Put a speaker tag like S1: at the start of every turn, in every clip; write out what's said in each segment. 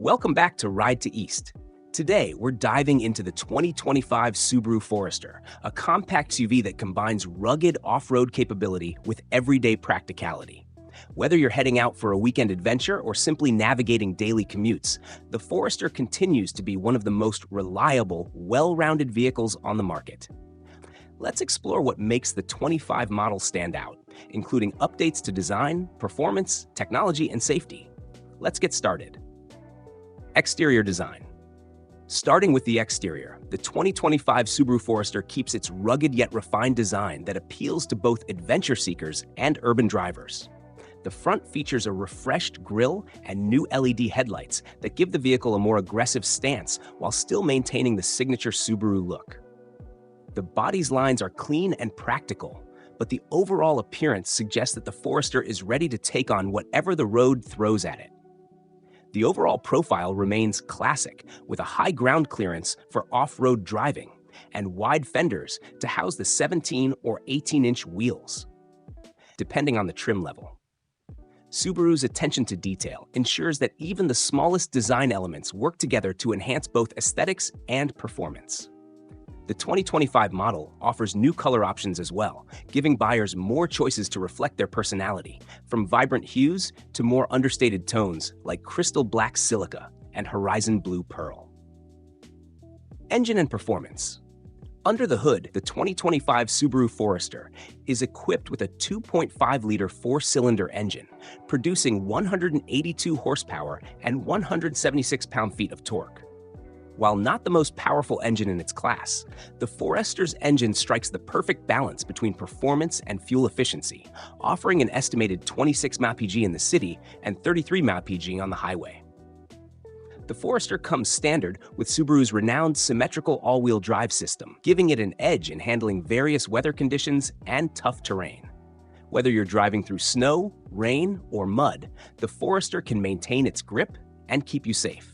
S1: Welcome back to Ride to East. Today, we're diving into the 2025 Subaru Forester, a compact SUV that combines rugged off-road capability with everyday practicality. Whether you're heading out for a weekend adventure or simply navigating daily commutes, the Forester continues to be one of the most reliable, well-rounded vehicles on the market. Let's explore what makes the 25 model stand out, including updates to design, performance, technology, and safety. Let's get started. Exterior design. Starting with the exterior, the 2025 Subaru Forester keeps its rugged yet refined design that appeals to both adventure seekers and urban drivers. The front features a refreshed grille and new LED headlights that give the vehicle a more aggressive stance while still maintaining the signature Subaru look. The body's lines are clean and practical, but the overall appearance suggests that the Forester is ready to take on whatever the road throws at it. The overall profile remains classic, with a high ground clearance for off-road driving and wide fenders to house the 17 or 18-inch wheels, depending on the trim level. Subaru's attention to detail ensures that even the smallest design elements work together to enhance both aesthetics and performance. The 2025 model offers new color options as well, giving buyers more choices to reflect their personality, from vibrant hues to more understated tones like crystal black silica and horizon blue pearl. Engine and performance. Under the hood, the 2025 Subaru Forester is equipped with a 2.5-liter four-cylinder engine, producing 182 horsepower and 176 pound-feet of torque. While not the most powerful engine in its class, the Forester's engine strikes the perfect balance between performance and fuel efficiency, offering an estimated 26 mpg in the city and 33 mpg on the highway. The Forester comes standard with Subaru's renowned symmetrical all-wheel drive system, giving it an edge in handling various weather conditions and tough terrain. Whether you're driving through snow, rain, or mud, the Forester can maintain its grip and keep you safe.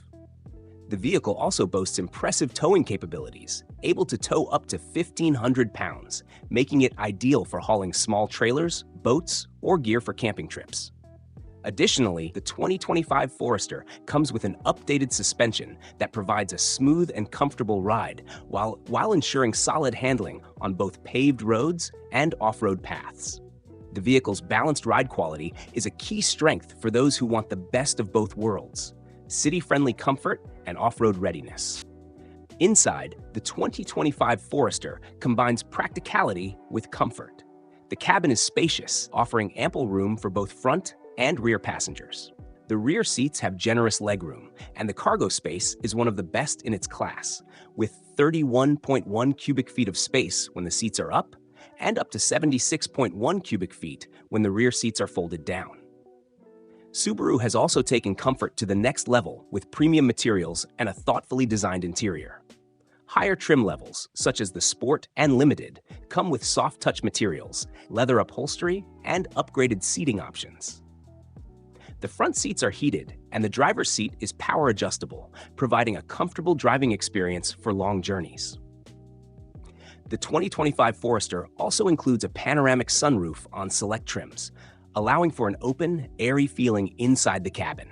S1: The vehicle also boasts impressive towing capabilities, able to tow up to 1,500 pounds, making it ideal for hauling small trailers, boats, or gear for camping trips. Additionally, the 2025 Forester comes with an updated suspension that provides a smooth and comfortable ride while ensuring solid handling on both paved roads and off-road paths. The vehicle's balanced ride quality is a key strength for those who want the best of both worlds: city-friendly comfort and off-road readiness. Inside, the 2025 Forester combines practicality with comfort. The cabin is spacious, offering ample room for both front and rear passengers. The rear seats have generous legroom, and the cargo space is one of the best in its class, with 31.1 cubic feet of space when the seats are up, and up to 76.1 cubic feet when the rear seats are folded down. Subaru has also taken comfort to the next level with premium materials and a thoughtfully designed interior. Higher trim levels, such as the Sport and Limited, come with soft-touch materials, leather upholstery, and upgraded seating options. The front seats are heated, and the driver's seat is power-adjustable, providing a comfortable driving experience for long journeys. The 2025 Forester also includes a panoramic sunroof on select trims, allowing for an open, airy feeling inside the cabin.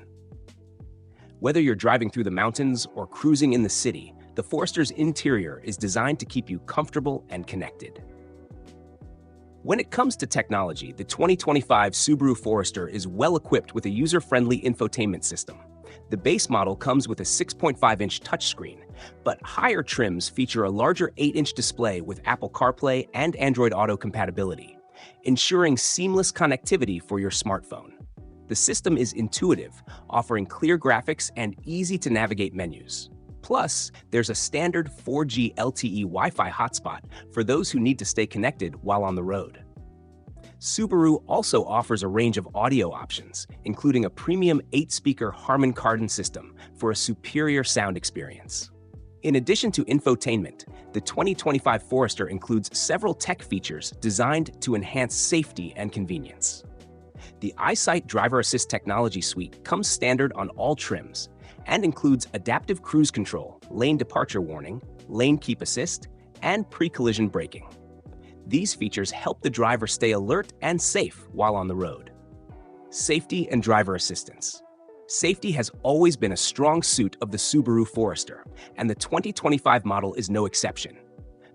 S1: Whether you're driving through the mountains or cruising in the city, the Forester's interior is designed to keep you comfortable and connected. When it comes to technology, the 2025 Subaru Forester is well equipped with a user-friendly infotainment system. The base model comes with a 6.5-inch touchscreen, but higher trims feature a larger 8-inch display with Apple CarPlay and Android Auto compatibility, ensuring seamless connectivity for your smartphone. The system is intuitive, offering clear graphics and easy-to-navigate menus. Plus, there's a standard 4G LTE Wi-Fi hotspot for those who need to stay connected while on the road. Subaru also offers a range of audio options, including a premium 8-speaker Harman Kardon system for a superior sound experience. In addition to infotainment, the 2025 Forester includes several tech features designed to enhance safety and convenience. The EyeSight Driver Assist technology suite comes standard on all trims and includes adaptive cruise control, lane departure warning, lane keep assist, and pre-collision braking. These features help the driver stay alert and safe while on the road. Safety and driver assistance. Safety has always been a strong suit of the Subaru Forester, and the 2025 model is no exception.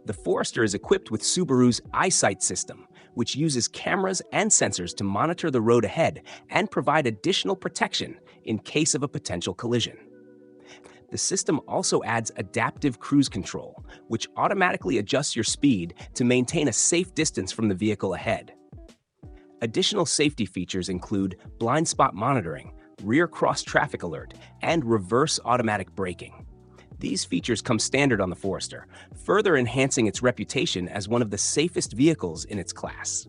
S1: The Forester is equipped with Subaru's EyeSight system, which uses cameras and sensors to monitor the road ahead and provide additional protection in case of a potential collision. The system also adds adaptive cruise control, which automatically adjusts your speed to maintain a safe distance from the vehicle ahead. Additional safety features include blind spot monitoring, rear cross traffic alert, and reverse automatic braking. These features come standard on the Forester, further enhancing its reputation as one of the safest vehicles in its class.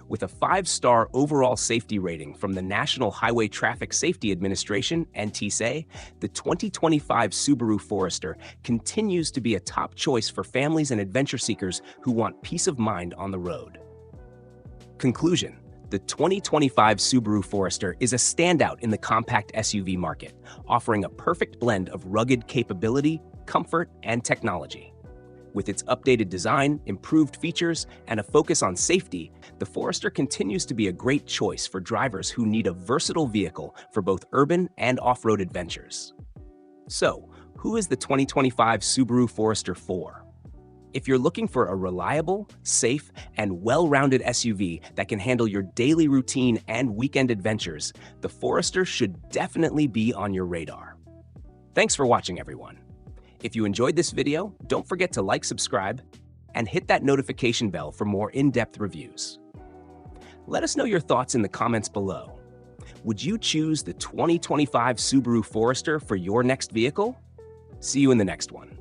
S1: With a 5-star overall safety rating from the National Highway Traffic Safety Administration, NTSA, the 2025 Subaru Forester continues to be a top choice for families and adventure seekers who want peace of mind on the road. Conclusion: the 2025 Subaru Forester is a standout in the compact SUV market, offering a perfect blend of rugged capability, comfort, and technology. With its updated design, improved features, and a focus on safety, the Forester continues to be a great choice for drivers who need a versatile vehicle for both urban and off-road adventures. So, who is the 2025 Subaru Forester for? If you're looking for a reliable, safe, and well-rounded SUV that can handle your daily routine and weekend adventures, the Forester should definitely be on your radar. Thanks for watching, everyone. If you enjoyed this video, don't forget to like, subscribe, and hit that notification bell for more in-depth reviews. Let us know your thoughts in the comments below. Would you choose the 2025 Subaru Forester for your next vehicle? See you in the next one.